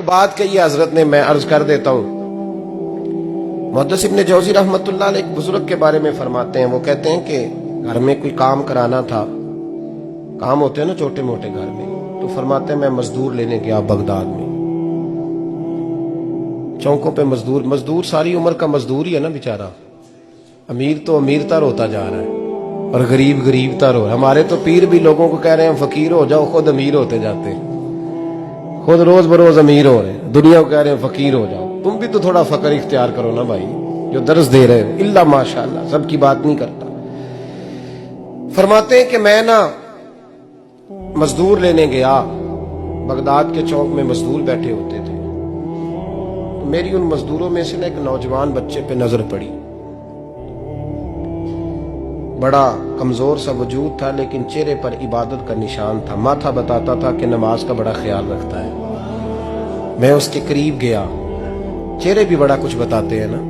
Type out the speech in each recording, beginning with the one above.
بات کہی ہے حضرت نے، میں عرض کر دیتا ہوں۔ محدث ابن جوزی رحمۃ اللہ علیہ ایک بزرگ کے بارے میں فرماتے ہیں، وہ کہتے ہیں کہ گھر میں کوئی کام کرانا تھا، کام ہوتے ہیں نا چھوٹے موٹے گھر میں، تو فرماتے ہیں میں مزدور لینے گیا بغداد میں، چوکوں پہ مزدور ساری عمر کا مزدور ہی ہے نا بیچارہ، امیر تو امیر تر ہوتا جا رہا ہے اور غریب غریب تر ہو رہا ہے۔ ہمارے تو پیر بھی لوگوں کو کہہ رہے ہیں فقیر ہو جاؤ، خود امیر ہوتے جاتے ہیں، خود روز بروز امیر ہو رہے ہیں، دنیا کو کہہ رہے ہیں فقیر ہو جاؤ۔ تم بھی تو تھوڑا فقر اختیار کرو نا بھائی، جو درس دے رہے ہو، الا ماشاءاللہ، سب کی بات نہیں کرتا۔ فرماتے ہیں کہ میں نا مزدور لینے گیا، بغداد کے چوک میں مزدور بیٹھے ہوتے تھے، میری ان مزدوروں میں سے ایک نوجوان بچے پہ نظر پڑی، بڑا کمزور سا وجود تھا لیکن چہرے پر عبادت کا نشان تھا، ماتھا بتاتا تھا کہ نماز کا بڑا خیال رکھتا ہے۔ میں اس کے قریب گیا، چہرے بھی بڑا کچھ بتاتے ہیں نا،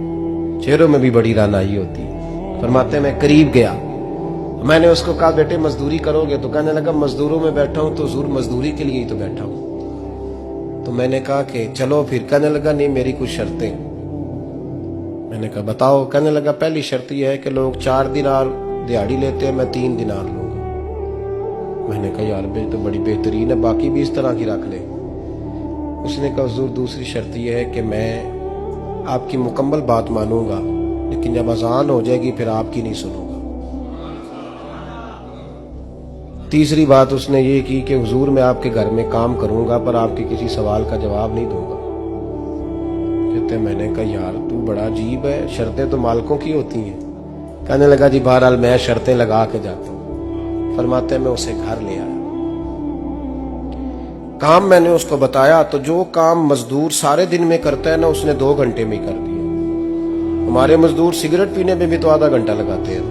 چہروں میں بھی بڑی رانائی ہوتی ہے۔ فرماتے ہیں میں قریب گیا، میں نے اس کو کہا بیٹے مزدوری کرو گے؟ تو کہنے لگا مزدوروں میں بیٹھا ہوں تو حضور مزدوری کے لیے ہی تو بیٹھا ہوں۔ تو میں نے کہا کہ چلو پھر، کہنے لگا نہیں میری کچھ شرطیں۔ میں نے کہا بتاؤ؟ کہنے لگا پہلی شرط یہ ہے کہ لوگ 4 دینار دیہاڑی لیتے ہیں، میں 3 دینار لوں گا۔ میں نے کہا یار بھائی تو بڑی بہترین ہے، باقی بھی اس طرح کی رکھ لے۔ اس نے کہا حضور دوسری شرط یہ ہے کہ میں آپ کی مکمل بات مانوں گا لیکن جب اذان ہو جائے گی پھر آپ کی نہیں سنوں گا۔ تیسری بات اس نے یہ کی کہ حضور میں آپ کے گھر میں کام کروں گا پر آپ کے کسی سوال کا جواب نہیں دوں گا۔ کہتے ہیں میں نے کہا یار تو بڑا عجیب ہے، شرطیں تو مالکوں کی ہوتی ہیں۔ کہنے لگا جی بہرحال میں شرطیں لگا کے جاتا ہوں۔ فرماتے ہیں میں اسے گھر لے آیا، کام میں نے اس کو بتایا تو جو کام مزدور سارے دن میں کرتا ہے نا اس نے 2 گھنٹے میں کر دیا۔ ہمارے مزدور سگریٹ پینے میں بھی تو آدھا گھنٹہ لگاتے ہیں،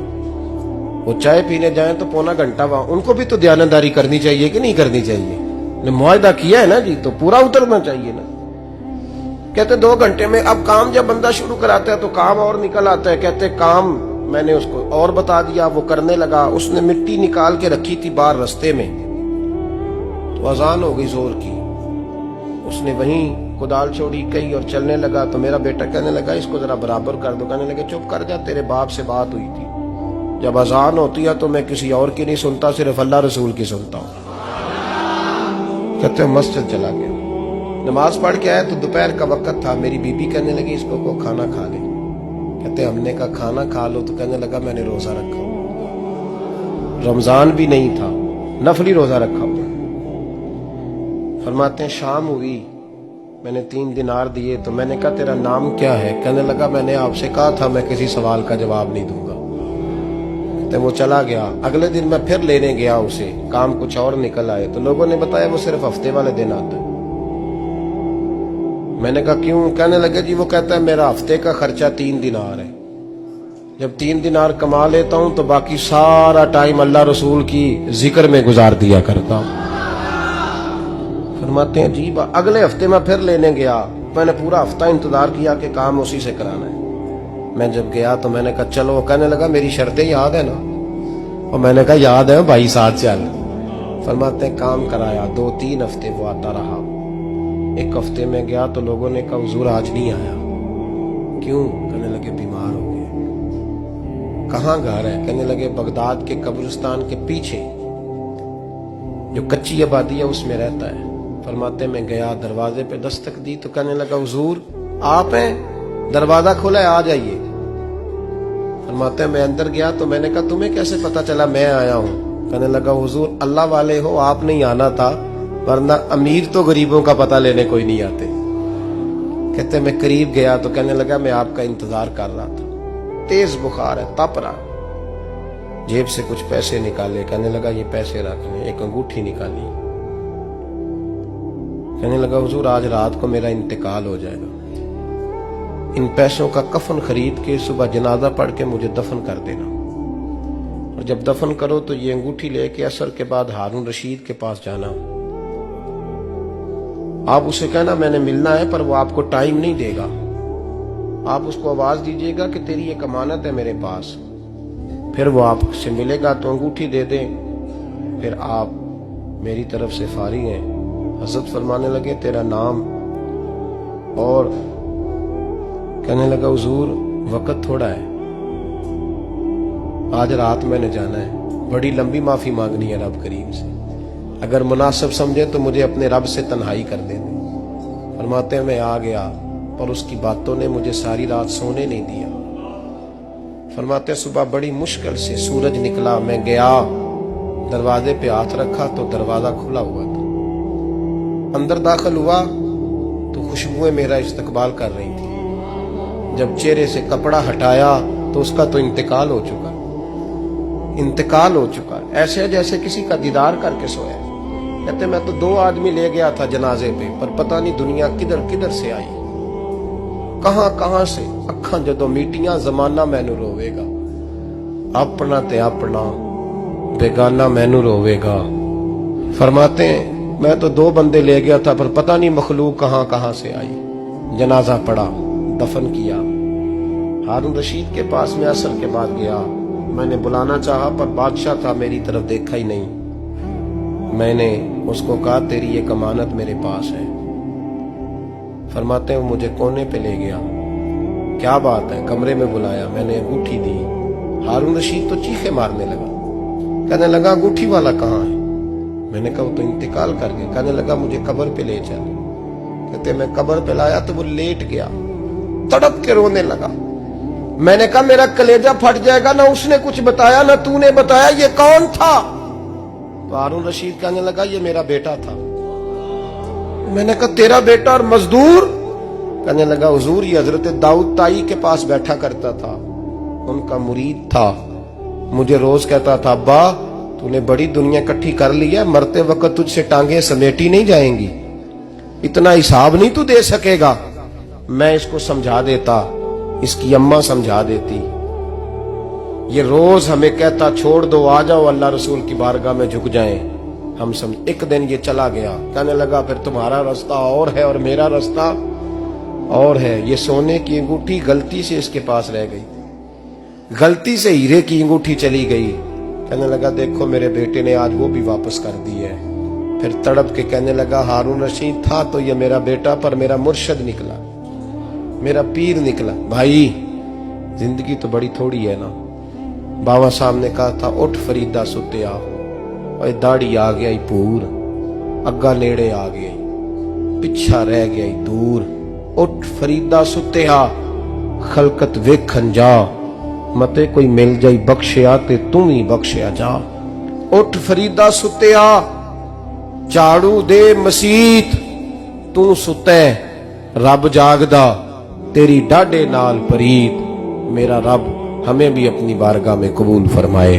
وہ چائے پینے جائیں تو پونا گھنٹہ، وہاں ان کو بھی تو دیانتداری کرنی چاہیے کہ نہیں کرنی چاہیے؟ نے معاہدہ کیا ہے نا جی، تو پورا اترنا چاہیے نا۔ کہتے 2 گھنٹے میں، اب کام جب بندہ شروع کراتا ہے تو کام اور نکل آتا ہے۔ کہتے کام میں نے اس کو اور بتا دیا، وہ کرنے لگا۔ اس نے مٹی نکال کے رکھی تھی باہر رستے میں، تو اذان ہو گئی زور کی، اس نے وہیں کدال چھوڑی کئی اور چلنے لگا۔ تو میرا بیٹا کہنے لگا اس کو ذرا برابر کر دو۔ کہنے لگے چپ کر جا، تیرے باپ سے بات ہوئی تھی، جب اذان ہوتی ہے تو میں کسی اور کی نہیں سنتا، صرف اللہ رسول کی سنتا ہوں۔ کہتے ہیں مسجد چلا گیا، نماز پڑھ کے آیا تو دوپہر کا وقت تھا۔ میری بی بی کہنے لگی اس کو کھانا کھا لے۔ کہتے ہم نے کہا کھانا کھا لو، تو کہنے لگا میں نے روزہ رکھا ہوا، رمضان بھی نہیں تھا، نفلی روزہ رکھا ہوا۔ فرماتے ہیں شام ہوئی، میں نے 3 دینار دیے تو میں نے کہا تیرا نام کیا ہے؟ کہنے لگا میں نے آپ سے کہا تھا میں کسی سوال کا جواب نہیں دوں گا۔ کہتے وہ چلا گیا۔ اگلے دن میں پھر لینے گیا اسے، کام کچھ اور نکل آئے تو لوگوں نے بتایا وہ صرف ہفتے والے دن آتا ہے۔ میں نے کہا کیوں؟ کہنے لگے جی وہ کہتا ہے میرا ہفتے کا خرچہ 3 دینار ہے، جب 3 دینار کما لیتا ہوں تو باقی سارا ٹائم اللہ رسول کی ذکر میں گزار دیا کرتا ہوں۔ فرماتے ہیں عجیب۔ اگلے ہفتے میں پھر لینے گیا، میں نے پورا ہفتہ انتظار کیا کہ کام اسی سے کرانا ہے۔ میں جب گیا تو میں نے کہا چلو، کہنے لگا میری شرطیں یاد ہے نا؟ اور میں نے کہا یاد ہے بھائی ساتھ چل۔ فرماتے ہیں کام کرایا، 2-3 ہفتے وہ آتا رہا۔ ایک ہفتے میں گیا تو لوگوں نے کہا حضور آج نہیں آیا، کیوں؟ کہنے لگے بیمار ہو گئے۔ کہاں گھر ہے؟ کہنے لگے بغداد کے قبرستان کے پیچھے جو کچی آبادی ہے اس میں رہتا ہے۔ فرماتے میں گیا، دروازے پہ دستک دی تو کہنے لگا حضور آپ ہیں؟ دروازہ کھولا ہے آ جائیے۔ فرماتے ہیں میں اندر گیا تو میں نے کہا تمہیں کیسے پتا چلا میں آیا ہوں؟ کہنے لگا حضور اللہ والے ہو، آپ نہیں آنا تھا، ورنہ امیر تو غریبوں کا پتہ لینے کوئی نہیں آتے۔ کہتے میں قریب گیا تو کہنے لگا میں آپ کا انتظار کر رہا تھا، تیز بخار ہے، تپ رہا۔ جیب سے کچھ پیسے نکالے، کہنے لگا یہ پیسے رکھ لیں۔ ایک انگوٹھی نکالی، کہنے لگا حضور آج رات کو میرا انتقال ہو جائے گا، ان پیسوں کا کفن خرید کے صبح جنازہ پڑھ کے مجھے دفن کر دینا، اور جب دفن کرو تو یہ انگوٹھی لے کے عصر کے بعد ہارون رشید کے پاس جانا، آپ اسے کہنا میں نے ملنا ہے پر وہ آپ کو ٹائم نہیں دے گا، آپ اس کو آواز دیجئے گا کہ تیری ایک امانت ہے میرے پاس، پھر وہ آپ سے ملے گا تو انگوٹھی دے دیں، پھر آپ میری طرف سے فارغ ہیں۔ حضرت فرمانے لگے تیرا نام اور کہنے لگا حضور وقت تھوڑا ہے, آج رات میں نے جانا ہے, بڑی لمبی معافی مانگنی ہے رب کریم سے, اگر مناسب سمجھے تو مجھے اپنے رب سے تنہائی کر دے دیں. فرماتے ہیں میں آ گیا پر اس کی باتوں نے مجھے ساری رات سونے نہیں دیا. فرماتے ہیں صبح بڑی مشکل سے سورج نکلا, میں گیا دروازے پہ ہاتھ رکھا تو دروازہ کھلا ہوا تھا. اندر داخل ہوا تو خوشبوئیں میرا استقبال کر رہی تھی. جب چہرے سے کپڑا ہٹایا تو اس کا تو انتقال ہو چکا, انتقال ہو چکا, ایسے جیسے کسی کا دیدار کر کے سویا. کہتے میں تو 2 آدمی لے گیا تھا جنازے پہ, پر پتہ نہیں دنیا کدھر کدھر سے آئی, کہاں کہاں سے. اکھاں جدو میٹیاں زمانہ مینو روے گا, اپنا تے اپنا بیگانہ مینو روے گا. فرماتے ہیں میں تو 2 بندے لے گیا تھا پر پتہ نہیں مخلوق کہاں کہاں سے آئی. جنازہ پڑا, دفن کیا. ہارون رشید کے پاس میں عصر کے بعد گیا, میں نے بلانا چاہا پر بادشاہ تھا, میری طرف دیکھا ہی نہیں. میں نے اس کو کہا تیری ایک امانت میرے پاس ہے. فرماتے ہیں وہ مجھے کونے پہ لے گیا. کیا بات ہے؟ کمرے میں بلایا, میں نے انگوٹھی دی. ہارون رشید تو چیخے مارنے لگا, کہنے لگا انگوٹھی والا کہاں ہے؟ میں نے کہا وہ تو انتقال کر گیا. کہنے لگا مجھے قبر پہ لے چل. کہتے میں قبر پہ لایا تو وہ لیٹ گیا, تڑپ کے رونے لگا. میں نے کہا میرا کلیجہ پھٹ جائے گا, نہ اس نے کچھ بتایا نہ تو نے بتایا, یہ کون تھا؟ تو ہارون رشید کہنے لگا یہ میرا بیٹا تھا. میں نے کہا تیرا بیٹا اور مزدور؟ کہنے لگا حضور یہ حضرت داؤد تائی کے پاس بیٹھا کرتا تھا, ان کا مرید تھا. مجھے روز کہتا تھا ابا تو نے بڑی دنیا کٹھی کر لی ہے, مرتے وقت تجھ سے ٹانگیں سمیٹی نہیں جائیں گی, اتنا حساب نہیں تو دے سکے گا. میں اس کو سمجھا دیتا, اس کی اماں سمجھا دیتی. یہ روز ہمیں کہتا چھوڑ دو, آ جاؤ اللہ رسول کی بارگاہ میں جھک جائیں. ہم سمجھ. ایک دن یہ چلا گیا, کہنے لگا پھر تمہارا راستہ اور ہے اور میرا راستہ اور ہے. یہ سونے کی انگوٹھی غلطی سے اس کے پاس رہ گئی, غلطی سے ہیرے کی انگوٹھی چلی گئی. کہنے لگا دیکھو میرے بیٹے نے آج وہ بھی واپس کر دی ہے. پھر تڑپ کے کہنے لگا ہارون رشید تھا تو یہ میرا بیٹا, پر میرا مرشد نکلا, میرا پیر نکلا. بھائی زندگی تو بڑی تھوڑی ہے نا. بابا صاحب نے کہا تھا اٹھ فریدہ ستیا, اور داڑھی آ گیا پور, اگا نیڑے آ گیا, پچھا رہ گیا دور. اٹھ فریدہ ستیا خلقت ویکھن جا, متے کوئی مل جائی بخشیا تے تم ہی بخشیا جا. اٹھ فریدہ ستیا جھاڑو دے مسیت, تو ستے رب جاگدا تیری ڈاڈے نال پریت. میرا رب ہمیں بھی اپنی بارگاہ میں قبول فرمائے.